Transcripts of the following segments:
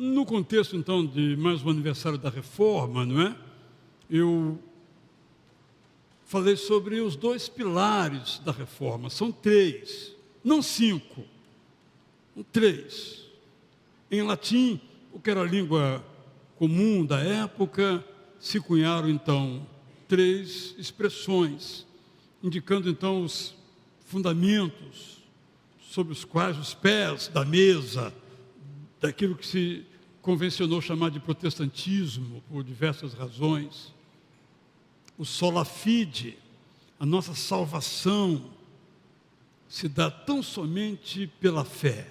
No contexto, então, de mais um aniversário da Reforma, não é? Eu falei sobre os dois pilares da Reforma. São três, não cinco, são três. Em latim, o que era a língua comum da época, se cunharam, então, três expressões, indicando, então, os fundamentos sobre os quais os pés da mesa, daquilo que se convencionou chamar de protestantismo, por diversas razões. O sola fide, a nossa salvação, se dá tão somente pela fé.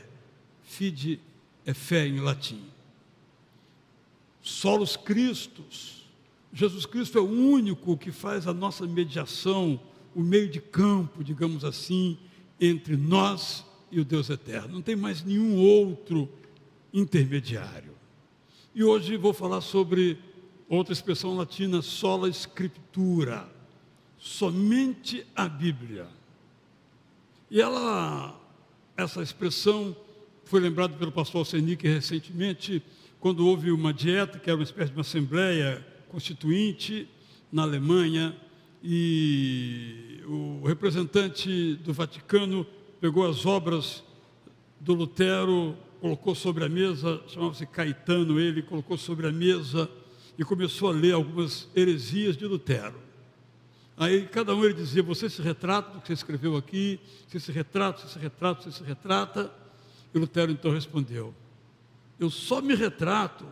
Fide é fé em latim. Solos Christus, Jesus Cristo é o único que faz a nossa mediação, o meio de campo, digamos assim, entre nós e o Deus eterno. Não tem mais nenhum outro intermediário. E hoje vou falar sobre outra expressão latina, sola scriptura, somente a Bíblia. E essa expressão foi lembrada pelo pastor Alcenique recentemente, quando houve uma dieta, que era uma espécie de uma assembleia constituinte na Alemanha, e o representante do Vaticano pegou as obras do Lutero, colocou sobre a mesa, chamava-se Caetano ele, colocou sobre a mesa e começou a ler algumas heresias de Lutero. Aí cada um ele dizia, você se retrata do que você escreveu aqui, você se retrata, você se retrata, você se retrata. E Lutero então respondeu, eu só me retrato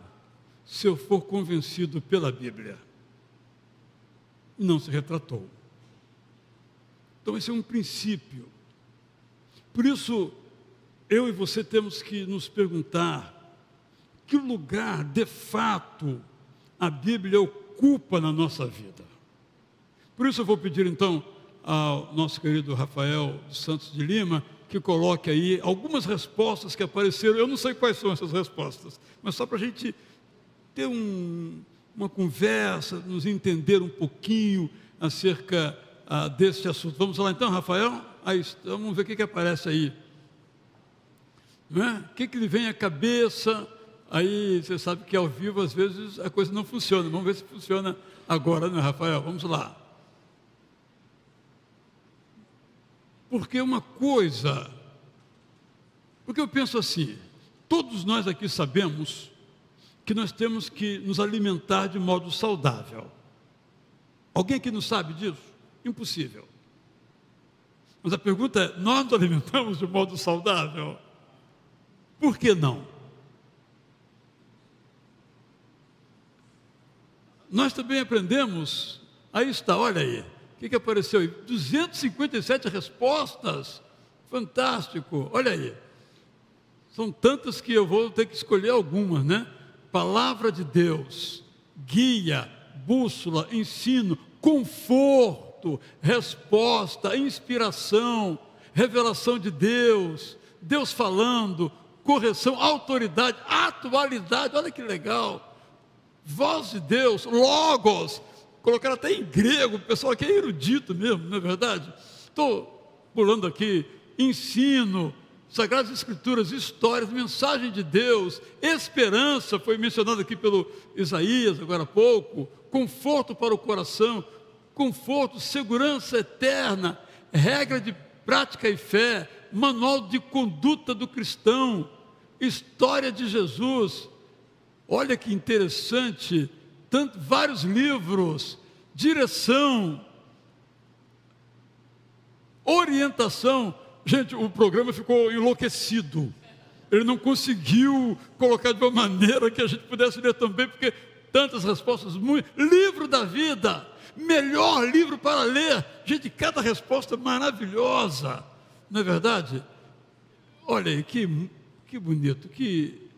se eu for convencido pela Bíblia. E não se retratou. Então esse é um princípio. Por isso, eu e você temos que nos perguntar que lugar, de fato, a Bíblia ocupa na nossa vida. Por isso eu vou pedir então ao nosso querido Rafael dos Santos de Lima que coloque aí algumas respostas que apareceram. Eu não sei quais são essas respostas, mas só para a gente ter uma conversa, nos entender um pouquinho acerca deste assunto. Vamos lá então, Rafael? Aí, vamos ver o que aparece aí. Não é? O que lhe vem à cabeça? Aí você sabe que ao vivo às vezes a coisa não funciona. Vamos ver se funciona agora, né, Rafael? Vamos lá. Porque eu penso assim, todos nós aqui sabemos que nós temos que nos alimentar de modo saudável. Alguém aqui não sabe disso? Impossível. Mas a pergunta é, nós nos alimentamos de modo saudável? Por que não? Nós também aprendemos, aí está, olha aí, o que apareceu aí? 257 respostas, fantástico, olha aí. São tantas que eu vou ter que escolher algumas, né? Palavra de Deus, guia, bússola, ensino, conforto, resposta, inspiração, revelação de Deus, Deus falando, correção, autoridade, atualidade, olha que legal. Voz de Deus, logos, colocaram até em grego, o pessoal aqui é erudito mesmo, não é verdade? Estou pulando aqui, ensino, Sagradas Escrituras, histórias, mensagem de Deus, esperança, foi mencionado aqui pelo Isaías agora há pouco, conforto para o coração, conforto, segurança eterna, regra de prática e fé, manual de conduta do cristão, história de Jesus. Olha que interessante, vários livros, direção, orientação. Gente, o programa ficou enlouquecido. Ele não conseguiu colocar de uma maneira que a gente pudesse ler também, porque tantas respostas, livro da vida, melhor livro para ler. Gente, cada resposta maravilhosa, não é verdade? Olha aí, que bonito, que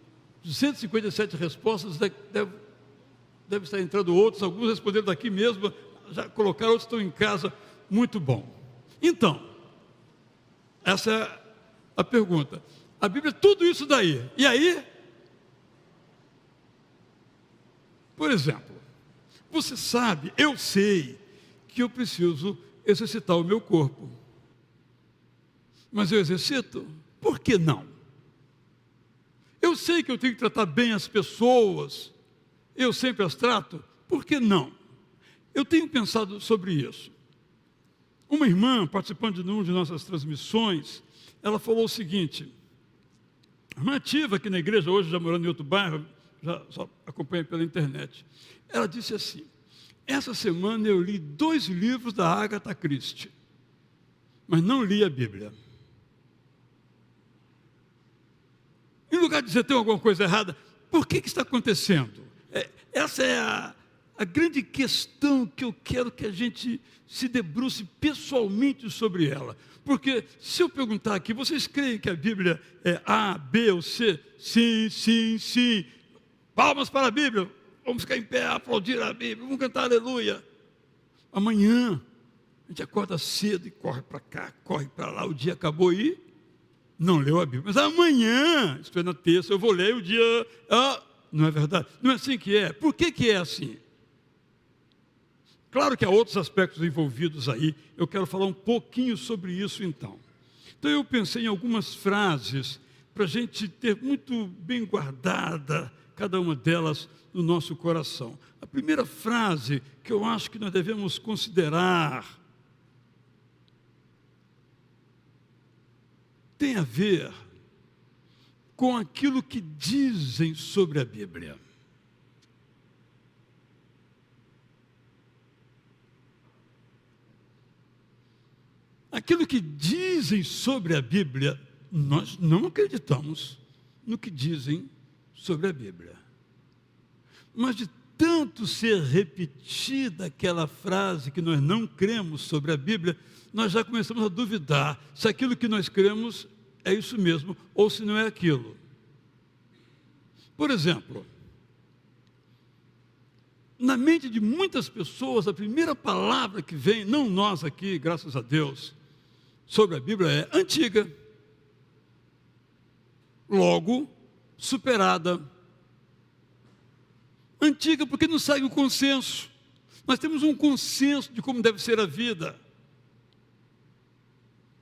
257 respostas, deve estar entrando outros, alguns responderam daqui mesmo, já colocaram, outros estão em casa, muito bom. Então, essa é a pergunta. A Bíblia é tudo isso daí. E aí? Por exemplo, você sabe, eu sei que eu preciso exercitar o meu corpo. Mas eu exercito? Por que não? Eu sei que eu tenho que tratar bem as pessoas, eu sempre as trato, por que não? Eu tenho pensado sobre isso. Uma irmã, participando de uma de nossas transmissões, ela falou o seguinte, irmã ativa aqui na igreja, hoje já morando em outro bairro, já só acompanha pela internet. Ela disse assim, essa semana eu li 2 livros da Agatha Christie, mas não li a Bíblia. Em lugar de dizer tem alguma coisa errada, por que está acontecendo? Essa é a grande questão que eu quero que a gente se debruce pessoalmente sobre ela. Porque se eu perguntar aqui, vocês creem que a Bíblia é A, B ou C? Sim, sim, sim. Palmas para a Bíblia. Vamos ficar em pé, aplaudir a Bíblia, vamos cantar aleluia. Amanhã, a gente acorda cedo e corre para cá, corre para lá, o dia acabou e não leu a Bíblia. Mas amanhã, isto é na terça, eu vou ler o dia... não é verdade? Não é assim que é. Por que é assim? Claro que há outros aspectos envolvidos aí, eu quero falar um pouquinho sobre isso então. Então eu pensei em algumas frases para a gente ter muito bem guardada cada uma delas no nosso coração. A primeira frase que eu acho que nós devemos considerar tem a ver com aquilo que dizem sobre a Bíblia. Aquilo que dizem sobre a Bíblia, nós não acreditamos no que dizem sobre a Bíblia. Mas de tanto ser repetida aquela frase que nós não cremos sobre a Bíblia, nós já começamos a duvidar se aquilo que nós cremos é isso mesmo ou se não é aquilo. Por exemplo, na mente de muitas pessoas, a primeira palavra que vem, não nós aqui, graças a Deus, sobre a Bíblia é antiga, logo superada. Antiga porque não segue o consenso. Nós temos um consenso de como deve ser a vida.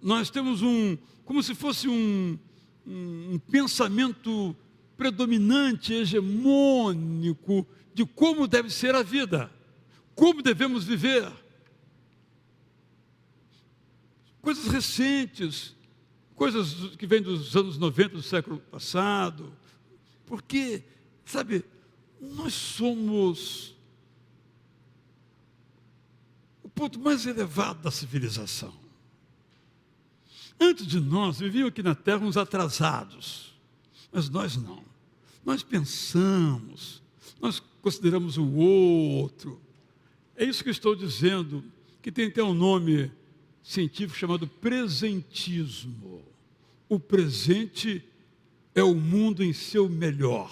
Nós temos como se fosse um pensamento predominante, hegemônico, de como deve ser a vida, como devemos viver. Coisas recentes, coisas que vêm dos anos 90 do século passado, porque, sabe, nós somos o ponto mais elevado da civilização. Antes de nós, viviam aqui na Terra uns atrasados, mas nós não. Nós pensamos, nós consideramos o outro. É isso que eu estou dizendo, que tem até um nome científico chamado presentismo. O presente é o mundo em seu melhor.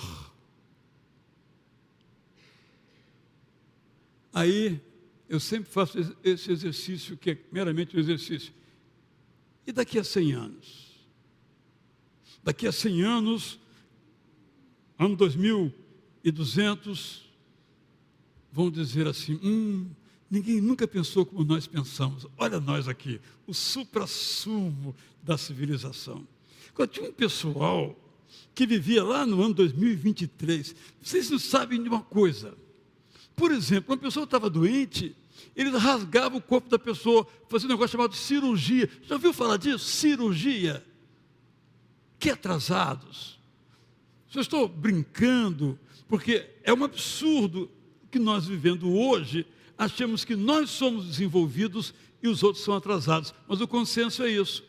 Aí, eu sempre faço esse exercício, que é meramente um exercício. E daqui a 100 anos? Daqui a 100 anos, ano 2200, vão dizer assim, ninguém nunca pensou como nós pensamos. Olha nós aqui, o suprassumo da civilização. Agora, tinha um pessoal que vivia lá no ano 2023. Vocês não sabem de uma coisa. Por exemplo, uma pessoa estava doente, eles rasgavam o corpo da pessoa, faziam um negócio chamado cirurgia. Já ouviu falar disso? Cirurgia. Que atrasados. Só estou brincando, porque é um absurdo que nós vivendo hoje, achamos que nós somos desenvolvidos e os outros são atrasados. Mas o consenso é isso.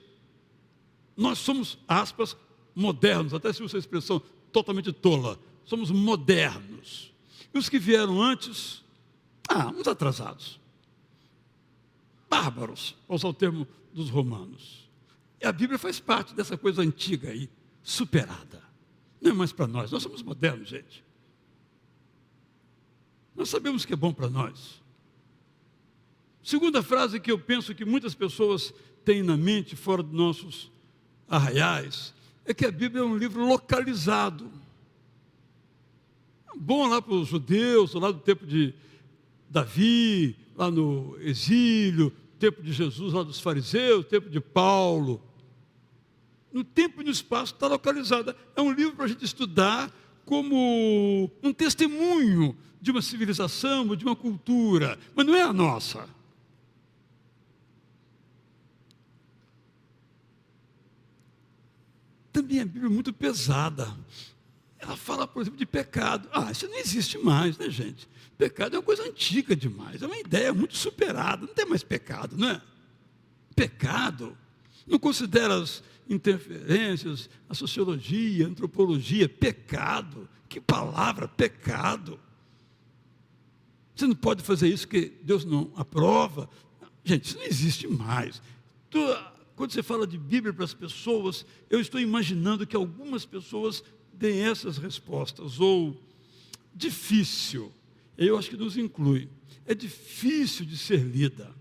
Nós somos, aspas, modernos, até se usa a expressão totalmente tola. Somos modernos. E os que vieram antes, uns atrasados. Bárbaros, para usar o termo dos romanos. E a Bíblia faz parte dessa coisa antiga aí, superada. Não é mais para nós somos modernos, gente. Nós sabemos o que é bom para nós. Segunda frase que eu penso que muitas pessoas têm na mente, fora dos nossos arraiais, é que a Bíblia é um livro localizado. Bom lá para os judeus, lá do tempo de Davi, lá no exílio, tempo de Jesus, lá dos fariseus, tempo de Paulo. no tempo e no espaço está localizada. É um livro para a gente estudar como um testemunho de uma civilização ou de uma cultura, mas não é a nossa. Também a Bíblia é muito pesada. Ela fala, por exemplo, de pecado. Isso não existe mais, né, gente? Pecado é uma coisa antiga demais, é uma ideia muito superada, não tem mais pecado, não é? Pecado não considera as interferências, a sociologia, a antropologia, pecado. Que palavra, pecado. Você não pode fazer isso que Deus não aprova. Gente, isso não existe mais. Quando você fala de Bíblia para as pessoas, eu estou imaginando que algumas pessoas deem essas respostas, ou difícil, eu acho que nos inclui, é difícil de ser lida.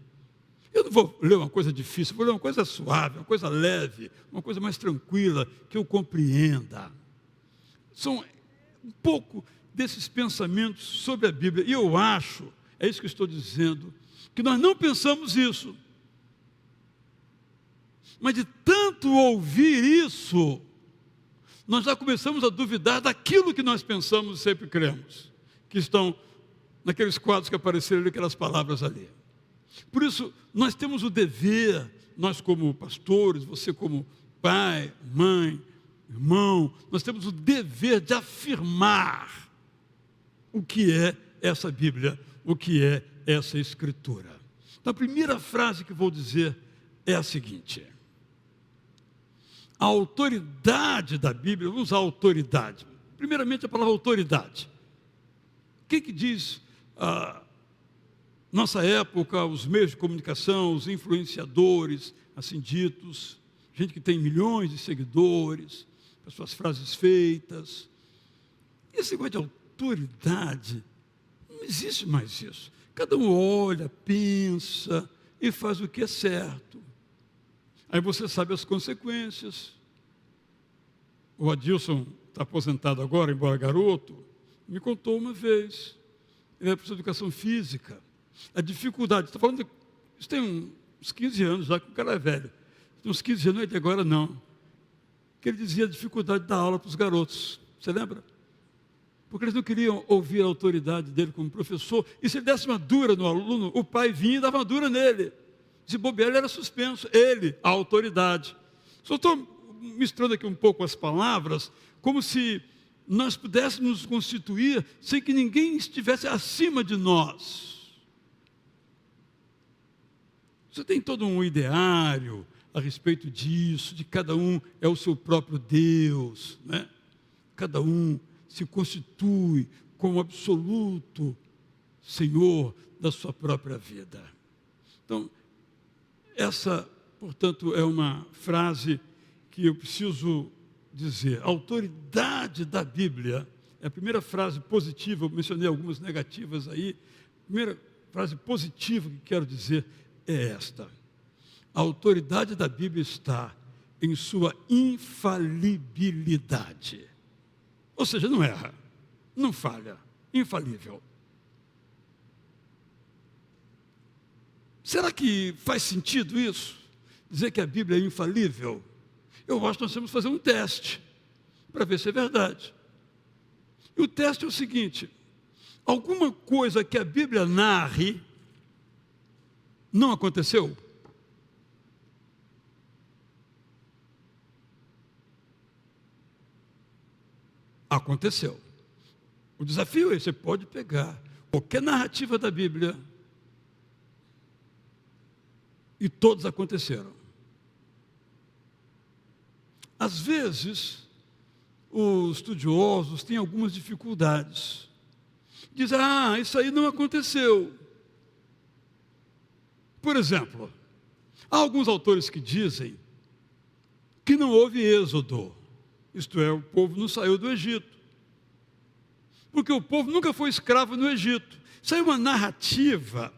Eu não vou ler uma coisa difícil, vou ler uma coisa suave, uma coisa leve, uma coisa mais tranquila, que eu compreenda. São um pouco desses pensamentos sobre a Bíblia, e eu acho, é isso que eu estou dizendo, que nós não pensamos isso. Mas de tanto ouvir isso, nós já começamos a duvidar daquilo que nós pensamos e sempre cremos, que estão naqueles quadros que apareceram ali, aquelas palavras ali. Por isso, nós temos o dever, nós como pastores, você como pai, mãe, irmão, nós temos o dever de afirmar o que é essa Bíblia, o que é essa Escritura. Então, a primeira frase que vou dizer é a seguinte: a autoridade da Bíblia, vamos usar autoridade. Primeiramente, a palavra autoridade. O que diz a nossa época, os meios de comunicação, os influenciadores, assim ditos, gente que tem milhões de seguidores, as suas frases feitas. Esse negócio de autoridade, não existe mais isso. Cada um olha, pensa e faz o que é certo. Aí você sabe as consequências. O Adilson está aposentado agora, embora garoto, me contou uma vez. Ele era professor de educação física. A dificuldade, está falando, isso tem uns 15 anos já, que o cara é velho. Tem uns 15 anos, não é de agora não. Que ele dizia a dificuldade da aula para os garotos. Você lembra? Porque eles não queriam ouvir a autoridade dele como professor. E se ele desse uma dura no aluno, o pai vinha e dava uma dura nele. Se bobear, ele era suspenso. Ele, a autoridade. Só estou misturando aqui um pouco as palavras, como se nós pudéssemos nos constituir sem que ninguém estivesse acima de nós. Você tem todo um ideário a respeito disso, de cada um é o seu próprio Deus, né? Cada um se constitui como absoluto Senhor da sua própria vida. Então, essa, portanto, é uma frase que eu preciso dizer. A autoridade da Bíblia é a primeira frase positiva, eu mencionei algumas negativas aí. A primeira frase positiva que quero dizer é esta: a autoridade da Bíblia está em sua infalibilidade. Ou seja, não erra, não falha, infalível. Será que faz sentido isso? Dizer que a Bíblia é infalível? Eu acho que nós temos que fazer um teste para ver se é verdade. E o teste é o seguinte: alguma coisa que a Bíblia narre não aconteceu? Aconteceu. O desafio é: você pode pegar qualquer narrativa da Bíblia e todos aconteceram. Às vezes, os estudiosos têm algumas dificuldades. Dizem: isso aí não aconteceu. Por exemplo, há alguns autores que dizem que não houve êxodo. Isto é, o povo não saiu do Egito. Porque o povo nunca foi escravo no Egito. Isso aí é uma narrativa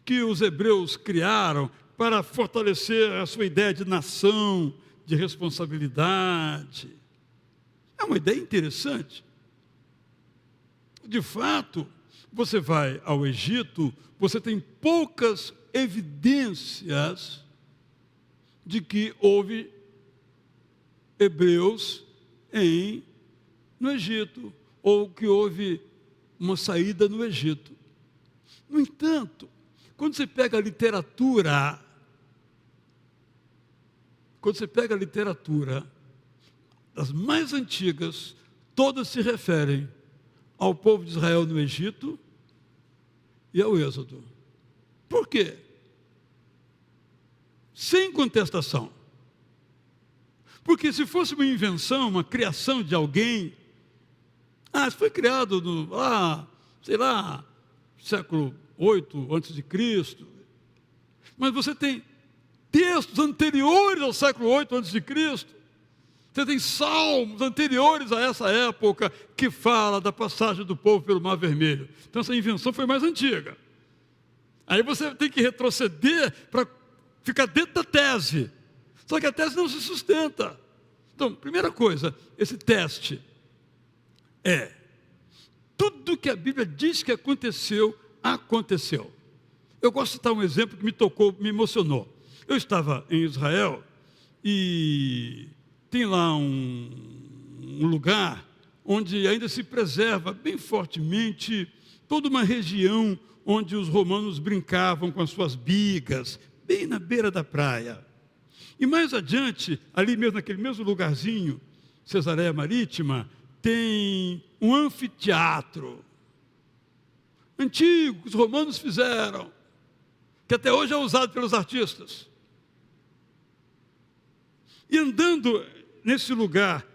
que os hebreus criaram para fortalecer a sua ideia de nação, de responsabilidade. É uma ideia interessante. De fato, você vai ao Egito, você tem poucas evidências de que houve hebreus no Egito, ou que houve uma saída no Egito. No entanto, quando você pega a literatura, das mais antigas, todas se referem ao povo de Israel no Egito e ao Êxodo. Por quê? Sem contestação. Porque se fosse uma invenção, uma criação de alguém, isso foi criado século 8 antes de Cristo. Mas você tem textos anteriores ao século 8 antes de Cristo. Você tem salmos anteriores a essa época que fala da passagem do povo pelo Mar Vermelho. Então essa invenção foi mais antiga. Aí você tem que retroceder para ficar dentro da tese. Só que a tese não se sustenta. Então, primeira coisa, esse teste é: tudo que a Bíblia diz que aconteceu, aconteceu. Eu gosto de citar um exemplo que me tocou, me emocionou. Eu estava em Israel e tem lá um lugar onde ainda se preserva bem fortemente toda uma região onde os romanos brincavam com as suas bigas, bem na beira da praia. E mais adiante, ali mesmo naquele mesmo lugarzinho, Cesareia Marítima, tem um anfiteatro antigo que os romanos fizeram, que até hoje é usado pelos artistas. E andando nesse lugar,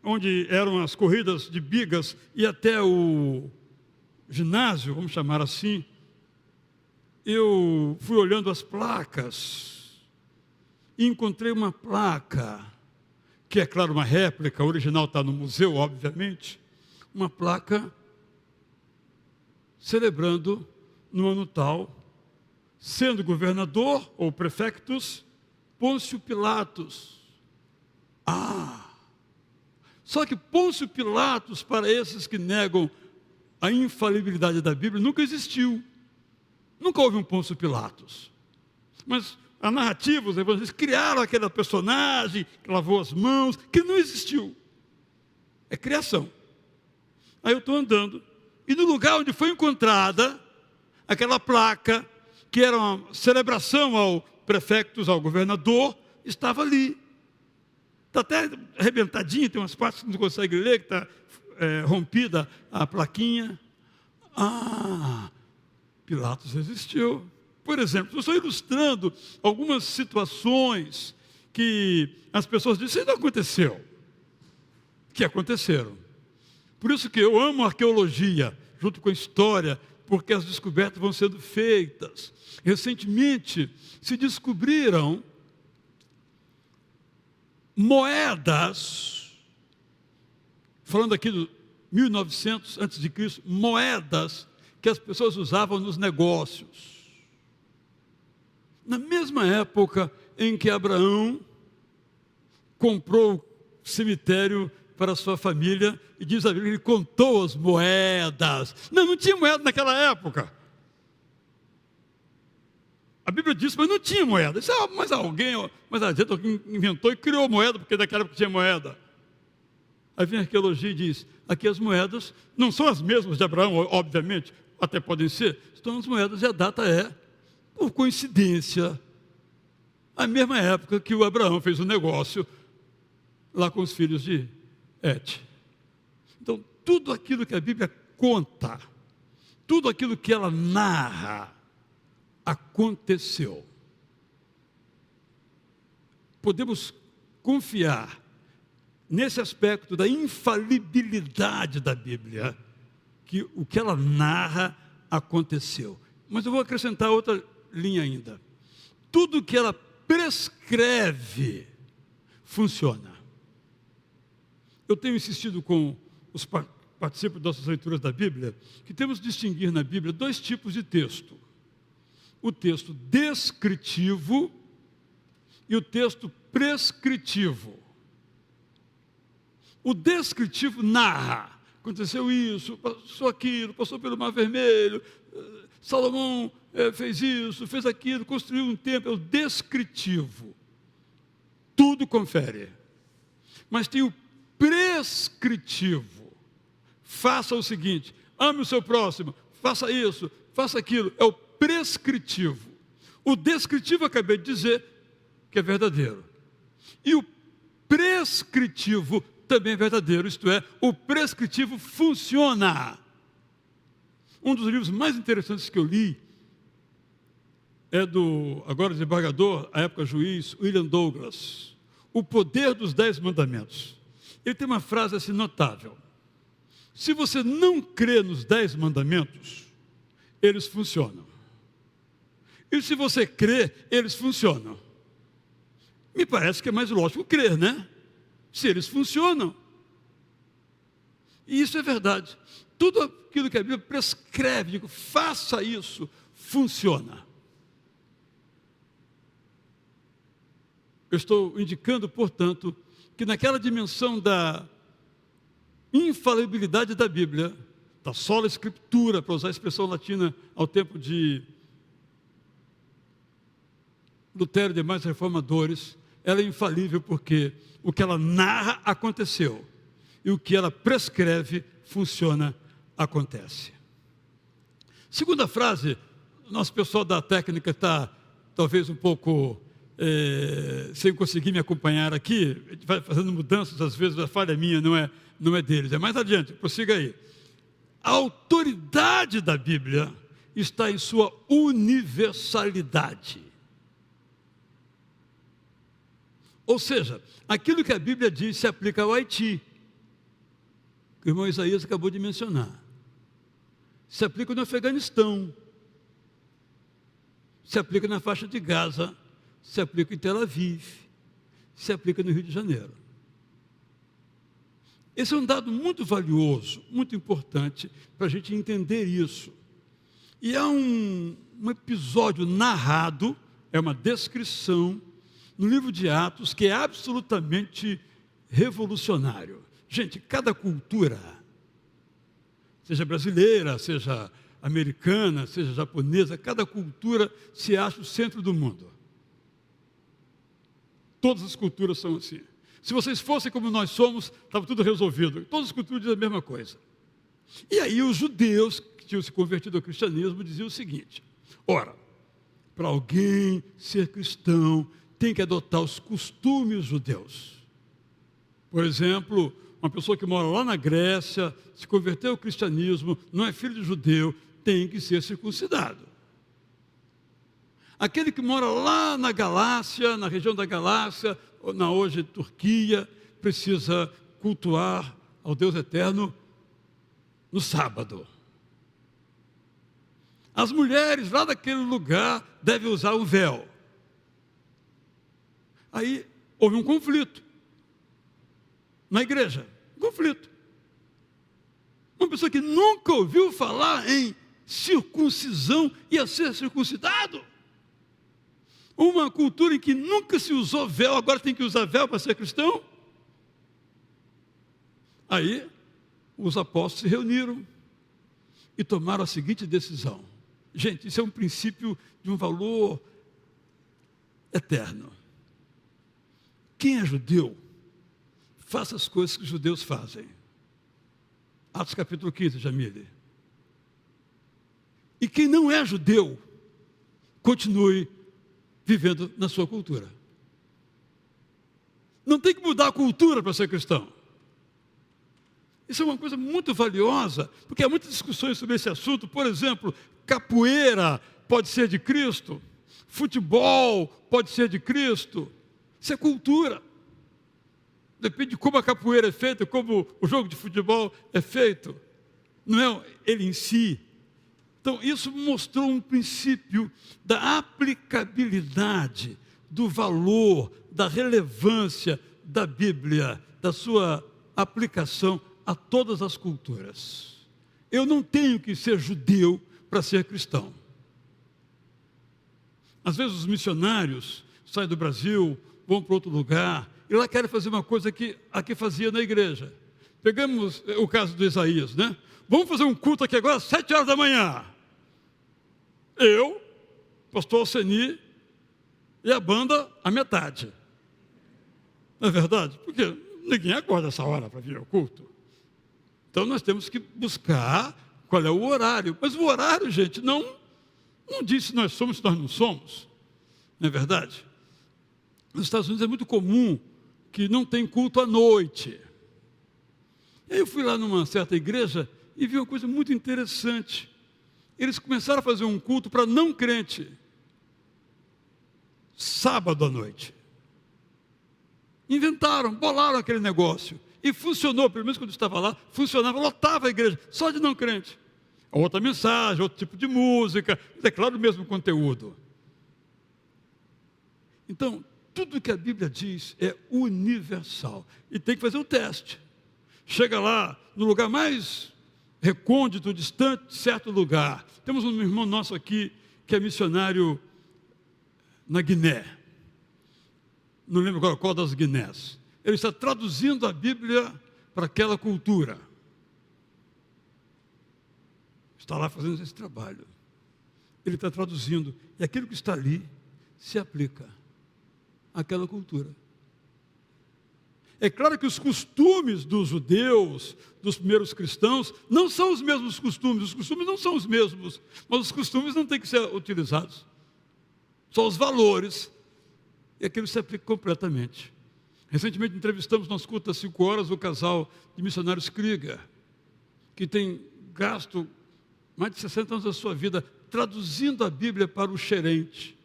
onde eram as corridas de bigas e até o ginásio, vamos chamar assim, eu fui olhando as placas e encontrei uma placa, que é claro uma réplica, a original está no museu, obviamente, uma placa celebrando no ano tal, sendo governador ou prefectus, Pôncio Pilatos. Só que Pôncio Pilatos, para esses que negam a infalibilidade da Bíblia, nunca existiu. Nunca houve um Pôncio Pilatos. Mas a narrativa, os evangelhos criaram aquele personagem que lavou as mãos, que não existiu. É criação. Aí eu estou andando, e no lugar onde foi encontrada aquela placa, que era uma celebração ao prefectus, ao governador, estava ali. Está até arrebentadinha, tem umas partes que não consegue ler, que está rompida a plaquinha. Pilatos existiu. Por exemplo, eu estou ilustrando algumas situações que as pessoas dizem: isso não aconteceu. Que aconteceram. Por isso que eu amo a arqueologia, junto com a história, porque as descobertas vão sendo feitas. Recentemente se descobriram moedas, falando aqui do 1900 a.C., moedas que as pessoas usavam nos negócios. Na mesma época em que Abraão comprou o cemitério para a sua família, e diz a Bíblia que ele contou as moedas. Não tinha moeda naquela época. A Bíblia diz, mas não tinha moeda. Isso mas a gente inventou e criou moeda, porque naquela época tinha moeda. Aí vem a arqueologia e diz, aqui as moedas não são as mesmas de Abraão, obviamente, até podem ser, são as moedas e a data é, por coincidência, a mesma época que o Abraão fez o negócio lá com os filhos de Et. Então, tudo aquilo que a Bíblia conta, tudo aquilo que ela narra, aconteceu. Podemos confiar nesse aspecto da infalibilidade da Bíblia, que o que ela narra aconteceu. Mas eu vou acrescentar outra linha ainda. Tudo que ela prescreve funciona. Eu tenho insistido com os participantes das nossas leituras da Bíblia, que temos de distinguir na Bíblia dois tipos de texto. O texto descritivo e o texto prescritivo. O descritivo narra, aconteceu isso, passou aquilo, passou pelo Mar Vermelho, Salomão fez isso, fez aquilo, construiu um templo. É o descritivo. Tudo confere. Mas tem o prescritivo. Faça o seguinte, ame o seu próximo, faça isso, faça aquilo. É o prescritivo. O descritivo eu acabei de dizer que é verdadeiro. E o prescritivo também é verdadeiro, isto é, o prescritivo funciona. Um dos livros mais interessantes que eu li é do, agora desembargador, à época juiz, William Douglas, O Poder dos 10 Mandamentos. Ele tem uma frase assim notável. Se você não crê nos 10 mandamentos, eles funcionam. E se você crê, eles funcionam. Me parece que é mais lógico crer, né? Se eles funcionam. E isso é verdade. Tudo aquilo que a Bíblia prescreve, digo, faça isso, funciona. Eu estou indicando, portanto, que naquela dimensão da infalibilidade da Bíblia, da sola escritura, para usar a expressão latina ao tempo de Lutero e demais reformadores, ela é infalível porque o que ela narra aconteceu e o que ela prescreve funciona, acontece. Segunda frase, nosso pessoal da técnica está talvez um pouco sem conseguir me acompanhar aqui, a gente vai fazendo mudanças, às vezes a falha minha não é deles, é mais adiante, prossiga aí. A autoridade da Bíblia está em sua universalidade. Ou seja, aquilo que a Bíblia diz se aplica ao Haiti, que o irmão Isaías acabou de mencionar. Se aplica no Afeganistão, se aplica na faixa de Gaza, se aplica em Tel Aviv, se aplica no Rio de Janeiro. Esse é um dado muito valioso, muito importante para a gente entender isso. E há um episódio narrado, é uma descrição, no livro de Atos, que é absolutamente revolucionário. Gente, cada cultura, seja brasileira, seja americana, seja japonesa, cada cultura se acha o centro do mundo. Todas as culturas são assim. Se vocês fossem como nós somos, estava tudo resolvido. Todas as culturas dizem a mesma coisa. E aí os judeus, que tinham se convertido ao cristianismo, diziam o seguinte: ora, para alguém ser cristão, tem que adotar os costumes judeus. Por exemplo, uma pessoa que mora lá na Grécia, se converteu ao cristianismo, não é filho de judeu, tem que ser circuncidado. Aquele que mora lá na Galácia, na região da Galácia, na hoje Turquia, precisa cultuar ao Deus eterno no sábado. As mulheres lá daquele lugar devem usar um véu. Aí houve um conflito na igreja, um conflito. Uma pessoa que nunca ouviu falar em circuncisão ia ser circuncidado. Uma cultura em que nunca se usou véu, agora tem que usar véu para ser cristão. Aí os apóstolos se reuniram e tomaram a seguinte decisão. Gente, isso é um princípio de um valor eterno. Quem é judeu, faça as coisas que os judeus fazem. Atos capítulo 15, Jamile. E quem não é judeu, continue vivendo na sua cultura. Não tem que mudar a cultura para ser cristão. Isso é uma coisa muito valiosa, porque há muitas discussões sobre esse assunto. Por exemplo, capoeira pode ser de Cristo, futebol pode ser de Cristo. Isso é cultura. Depende de como a capoeira é feita, como o jogo de futebol é feito. Não é ele em si. Então, isso mostrou um princípio da aplicabilidade, do valor, da relevância da Bíblia, da sua aplicação a todas as culturas. Eu não tenho que ser judeu para ser cristão. Às vezes os missionários saem do Brasil, vão para outro lugar, e lá querem fazer uma coisa que aqui fazia na igreja. Pegamos o caso do Isaías, né? Vamos fazer um culto aqui agora às 7 horas da manhã. Eu, pastor Alceni e a banda a metade. Não é verdade? Por quê? ninguém acorda essa hora para vir ao culto. Então nós temos que buscar qual é o horário. Mas o horário, gente, não diz se nós somos, se nós não somos. Não é verdade? Nos Estados Unidos é muito comum que não tem culto à noite. E aí eu fui lá numa certa igreja e vi uma coisa muito interessante. Eles começaram a fazer um culto para não crente. Sábado à noite. Inventaram, bolaram aquele negócio. E funcionou, pelo menos quando eu estava lá, funcionava, lotava a igreja, só de não crente. Outra mensagem, outro tipo de música, mas é claro o mesmo conteúdo. Então, tudo que a Bíblia diz é universal. E tem que fazer o teste. Chega lá, no lugar mais recôndito, distante, certo lugar. Temos um irmão nosso aqui, que é missionário na Guiné. Não lembro agora qual das Guinés. Ele está traduzindo a Bíblia para aquela cultura. Está lá fazendo esse trabalho. Ele está traduzindo. E aquilo que está ali se aplica àquela cultura. É claro que os costumes dos judeus, dos primeiros cristãos, não são os mesmos costumes. Os costumes não são os mesmos. Mas os costumes não têm que ser utilizados. Só os valores. E aquilo se aplica completamente. Recentemente entrevistamos nas culto das 5 horas o casal de missionários Krieger, que tem gasto mais de 60 anos da sua vida traduzindo a Bíblia para o xerente.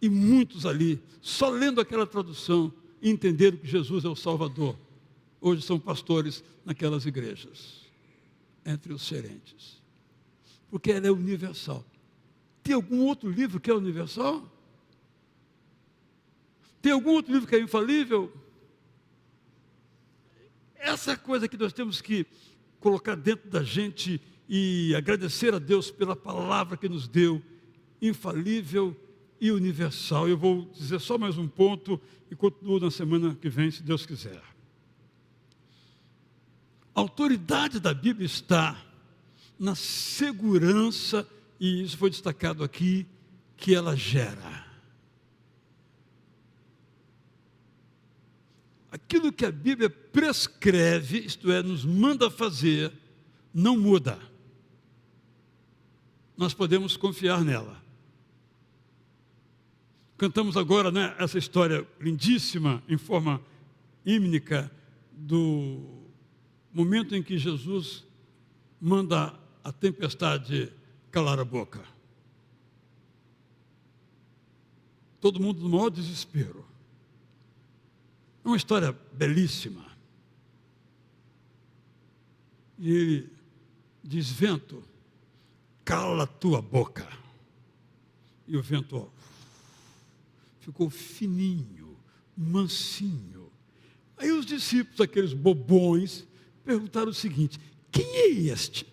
E muitos ali, só lendo aquela tradução, entenderam que Jesus é o Salvador. Hoje são pastores naquelas igrejas, entre os xerentes. Porque ela é universal. Tem algum outro livro que é universal? Tem algum outro livro que é infalível? Essa é a coisa que nós temos que colocar dentro da gente e agradecer a Deus pela palavra que nos deu, infalível e universal. Eu vou dizer só mais um ponto e continuo na semana que vem, se Deus quiser. A autoridade da Bíblia está na segurança, e isso foi destacado aqui, que ela gera. Aquilo que a Bíblia prescreve, isto é, nos manda fazer, não muda. Nós podemos confiar nela. Cantamos agora, né, essa história lindíssima, em forma hímnica, do momento em que Jesus manda a tempestade calar a boca. Todo mundo no maior desespero. É uma história belíssima. E ele diz: vento, cala tua boca. E o vento, ó, ficou fininho, mansinho. Aí os discípulos, aqueles bobões, perguntaram o seguinte: quem é este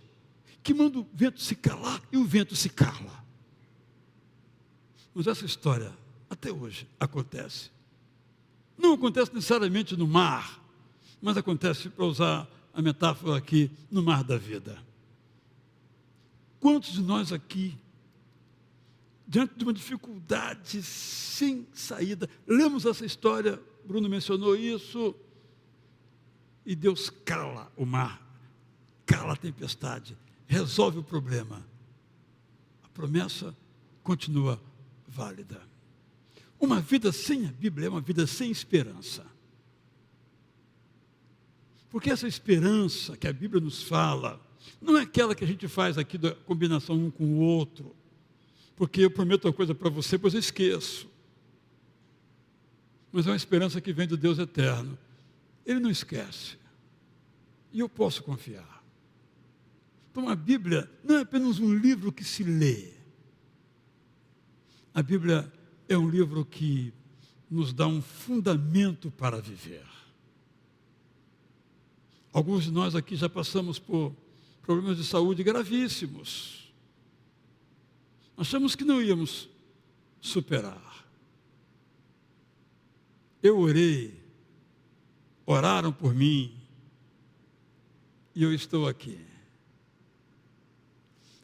que manda o vento se calar e o vento se cala? Mas essa história, até hoje, acontece. Não acontece necessariamente no mar, mas acontece, para usar a metáfora aqui, no mar da vida. Quantos de nós aqui, diante de uma dificuldade sem saída, lemos essa história, Bruno mencionou isso, e Deus cala o mar, cala a tempestade, resolve o problema. A promessa continua válida. Uma vida sem a Bíblia é uma vida sem esperança. Porque essa esperança que a Bíblia nos fala, não é aquela que a gente faz aqui da combinação um com o outro. Porque eu prometo uma coisa para você, pois eu esqueço. Mas é uma esperança que vem do Deus eterno. Ele não esquece. E eu posso confiar. Então a Bíblia não é apenas um livro que se lê. A Bíblia é um livro que nos dá um fundamento para viver. Alguns de nós aqui já passamos por problemas de saúde gravíssimos. Achamos que não íamos superar. Eu orei, oraram por mim, e eu estou aqui.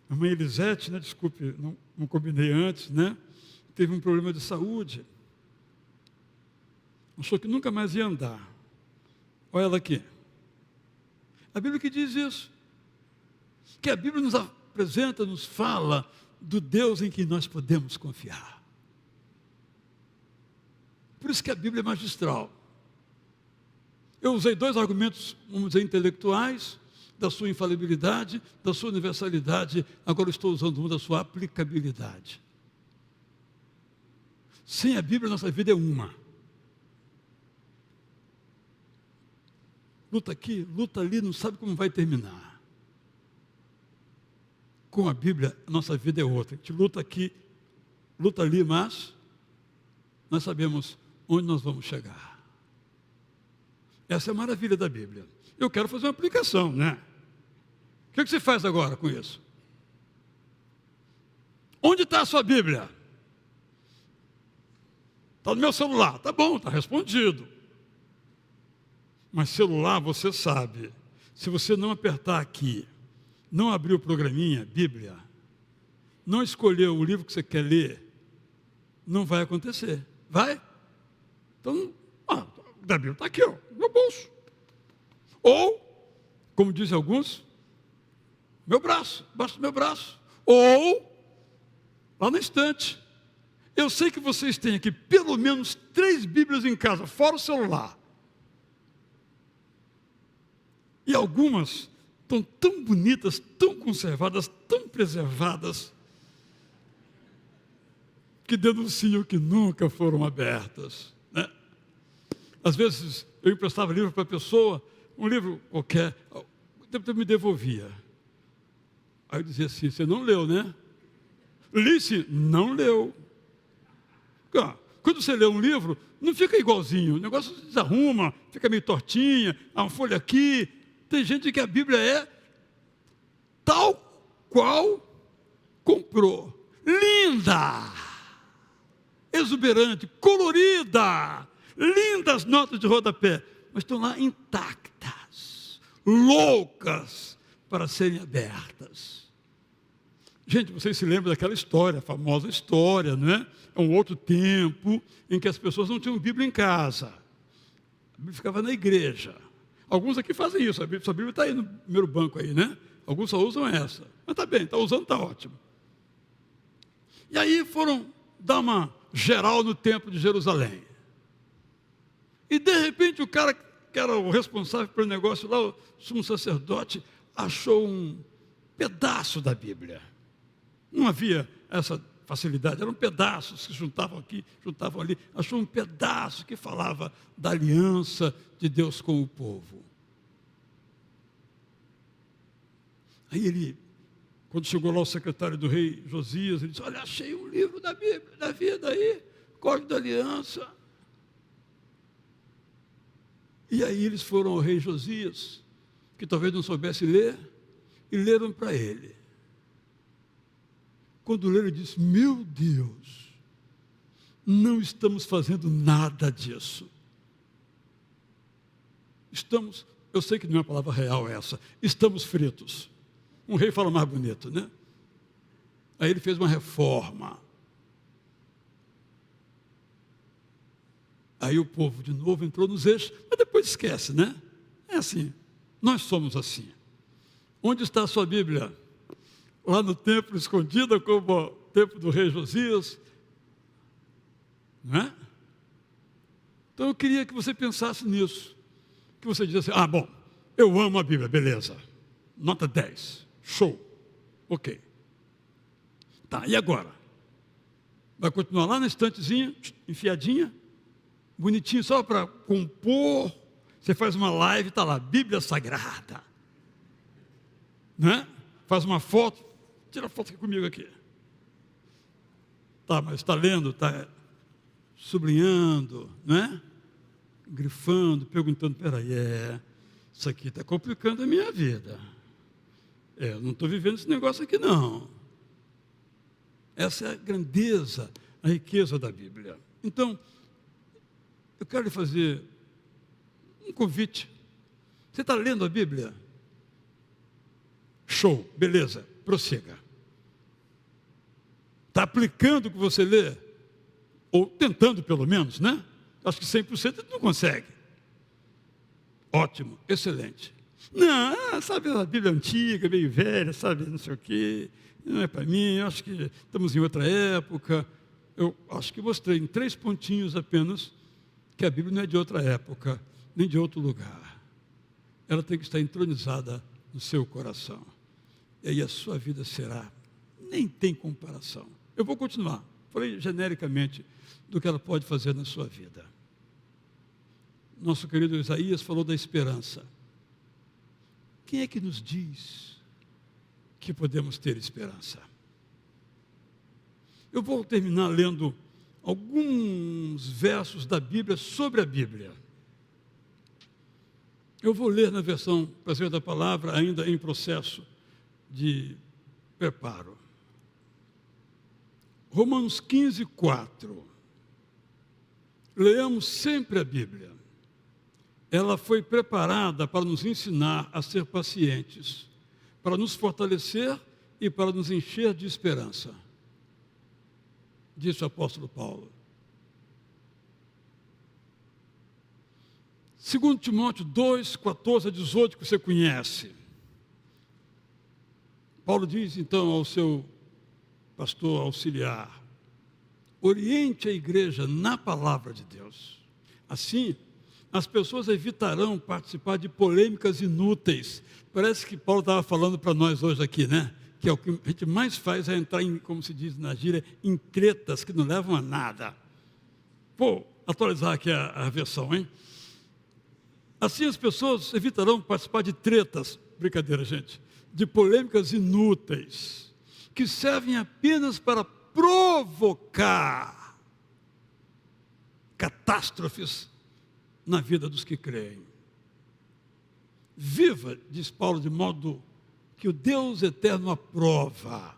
A mãe Elisete, né, desculpe, não combinei antes, né? Teve um problema de saúde. Achou que nunca mais ia andar. Olha ela aqui. A Bíblia que diz isso. Que a Bíblia nos apresenta, nos fala do Deus em que nós podemos confiar. Por isso que a Bíblia é magistral. Eu usei dois argumentos, vamos dizer, intelectuais, da sua infalibilidade, da sua universalidade, agora estou usando um da sua aplicabilidade. Sem a Bíblia, nossa vida é uma. Luta aqui, luta ali, não sabe como vai terminar. Com a Bíblia, a nossa vida é outra. A gente luta aqui, luta ali, mas nós sabemos onde nós vamos chegar. Essa é a maravilha da Bíblia. Eu quero fazer uma aplicação, né? O que você faz agora com isso? Onde está a sua Bíblia? Está no meu celular. Tá bom, está respondido. Mas celular, você sabe, se você não apertar aqui, não abrir o programinha, Bíblia, não escolher o livro que você quer ler, não vai acontecer. Vai? Então, a Bíblia está aqui, ó, no meu bolso. Ou, como dizem alguns, meu braço, embaixo do meu braço. Ou, lá na estante. Eu sei que vocês têm aqui pelo menos 3 Bíblias em casa, fora o celular. E algumas estão tão bonitas, tão conservadas, tão preservadas, que denunciam que nunca foram abertas, né? Às vezes eu emprestava livro para a pessoa, um livro qualquer, depois me devolvia. Aí eu dizia assim, você não leu, né? Li-se, não leu. Quando você lê um livro, não fica igualzinho, o negócio desarruma, fica meio tortinha, há uma folha aqui. Tem gente que a Bíblia é tal qual comprou. Linda, exuberante, colorida, lindas notas de rodapé, mas estão lá intactas, loucas para serem abertas. Gente, vocês se lembram daquela história, a famosa história, não é? É um outro tempo em que as pessoas não tinham Bíblia em casa. A Bíblia ficava na igreja. Alguns aqui fazem isso, a Bíblia está aí no primeiro banco aí, né? Alguns só usam essa. Mas está bem, está usando, está ótimo. E aí foram dar uma geral no templo de Jerusalém. E de repente o cara que era o responsável pelo negócio lá, o sumo sacerdote, achou um pedaço da Bíblia. Não havia essa facilidade, eram pedaços que juntavam aqui, juntavam ali. Achou um pedaço que falava da aliança de Deus com o povo. Aí ele, quando chegou lá o secretário do rei Josias, ele disse, olha, achei um livro da Bíblia, da vida aí, Código da Aliança. E aí eles foram ao rei Josias, que talvez não soubesse ler, e leram para ele. Quando leram, ele disse, meu Deus, não estamos fazendo nada disso. Eu sei que não é uma palavra real essa, estamos fritos. Um rei fala mais bonito, né? Aí ele fez uma reforma. Aí o povo de novo entrou nos eixos, mas depois esquece, né? É assim, nós somos assim. Onde está a sua Bíblia? Lá no templo, escondida como o templo do rei Josias, não é? Então eu queria que você pensasse nisso, que você dissesse, bom, eu amo a Bíblia, beleza, nota 10, show, ok. Tá, e agora? Vai continuar lá na estantezinha, enfiadinha, bonitinho, só para compor, você faz uma live, está lá, Bíblia Sagrada, né? Faz uma foto, tira a foto aqui comigo aqui. Tá, mas está lendo, está sublinhando, né? Grifando, perguntando, peraí, isso aqui está complicando a minha vida. Eu não estou vivendo esse negócio aqui não. Essa é a grandeza, a riqueza da Bíblia. Então, eu quero lhe fazer um convite. Você está lendo a Bíblia? Show, beleza, prossiga. Está aplicando o que você lê? Ou tentando pelo menos, né? Acho que 100% não consegue. Ótimo, excelente. Não, sabe, a Bíblia antiga, meio velha, sabe, não sei o quê, não é para mim, eu acho que estamos em outra época. Eu acho que mostrei em 3 pontinhos apenas que a Bíblia não é de outra época, nem de outro lugar. Ela tem que estar entronizada no seu coração. E aí a sua vida será, nem tem comparação. Eu vou continuar, falei genericamente do que ela pode fazer na sua vida. Nosso querido Isaías falou da esperança. Quem é que nos diz que podemos ter esperança? Eu vou terminar lendo alguns versos da Bíblia sobre a Bíblia. Eu vou ler na versão Prazer da Palavra, ainda em processo de preparo. Romanos 15, 4. Leamos sempre a Bíblia. Ela foi preparada para nos ensinar a ser pacientes, para nos fortalecer e para nos encher de esperança. Disse o apóstolo Paulo. 2 Timóteo 2, 14 a 18, que você conhece. Paulo diz então ao seu pastor auxiliar: oriente a igreja na palavra de Deus. Assim, as pessoas evitarão participar de polêmicas inúteis. Parece que Paulo estava falando para nós hoje aqui, né? Que é o que a gente mais faz, é entrar em, como se diz na gíria, em tretas que não levam a nada. Vou atualizar aqui a versão, hein? Assim as pessoas evitarão participar de tretas, brincadeira, gente, de polêmicas inúteis, que servem apenas para provocar catástrofes na vida dos que creem. Viva, diz Paulo, de modo que o Deus eterno aprova,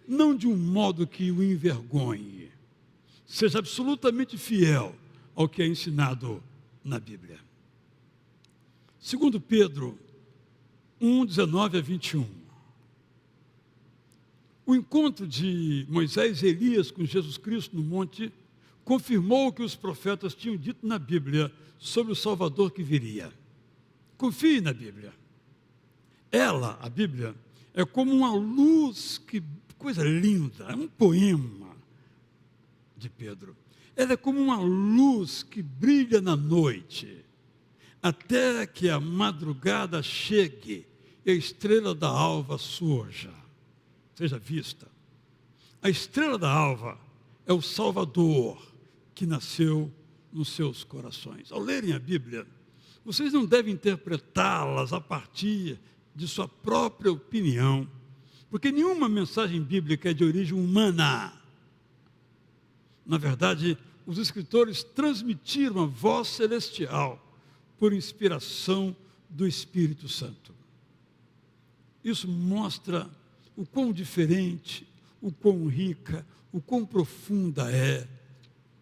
não de um modo que o envergonhe. Seja absolutamente fiel ao que é ensinado na Bíblia. 2 Pedro 1, 19 a 21. O encontro de Moisés e Elias com Jesus Cristo no monte confirmou o que os profetas tinham dito na Bíblia sobre o Salvador que viria. Confie na Bíblia. Ela, a Bíblia, é como uma luz, que coisa linda, é um poema de Pedro. Ela é como uma luz que brilha na noite, até que a madrugada chegue e a estrela da alva surja, seja vista. A estrela da alva é o Salvador que nasceu nos seus corações. Ao lerem a Bíblia, vocês não devem interpretá-las a partir de sua própria opinião, porque nenhuma mensagem bíblica é de origem humana. Na verdade, os escritores transmitiram a voz celestial por inspiração do Espírito Santo. Isso mostra o quão diferente, o quão rica, o quão profunda é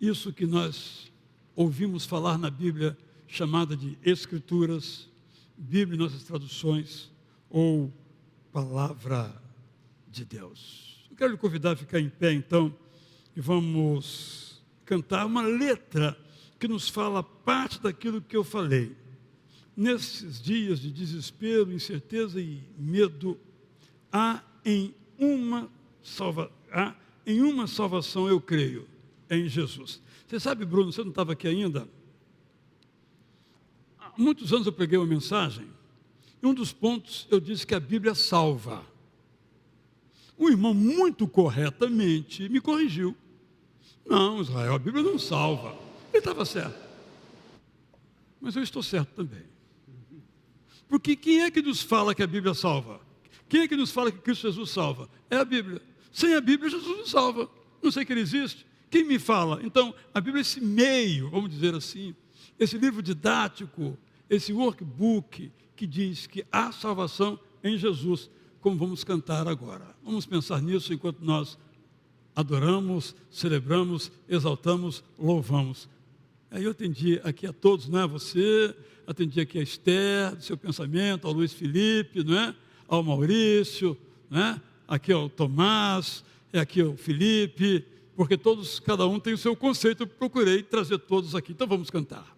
isso que nós ouvimos falar na Bíblia, chamada de Escrituras, Bíblia em nossas traduções, ou Palavra de Deus. Eu quero lhe convidar a ficar em pé, então, e vamos cantar uma letra que nos fala parte daquilo que eu falei. Nesses dias de desespero, incerteza e medo, há em uma salvação, eu creio, é em Jesus. Você sabe, Bruno, você não estava aqui ainda? Há muitos anos eu preguei uma mensagem, e um dos pontos eu disse que a Bíblia salva. Um irmão muito corretamente me corrigiu. Não, Israel, a Bíblia não salva. Ele estava certo. Mas eu estou certo também. Porque quem é que nos fala que a Bíblia salva? Quem é que nos fala que Cristo Jesus salva? É a Bíblia. Sem a Bíblia, Jesus não salva. Não sei que ele existe. Quem me fala? Então, a Bíblia é esse meio, vamos dizer assim, esse livro didático, esse workbook que diz que há salvação em Jesus, como vamos cantar agora. Vamos pensar nisso enquanto nós adoramos, celebramos, exaltamos, louvamos. Aí eu atendi aqui a todos, não é? Você, atendi aqui a Esther, do seu pensamento, ao Luiz Felipe, não é? Ao Maurício, não é? Aqui ao Tomás, aqui ao Felipe, porque todos, cada um tem o seu conceito, eu procurei trazer todos aqui. Então vamos cantar.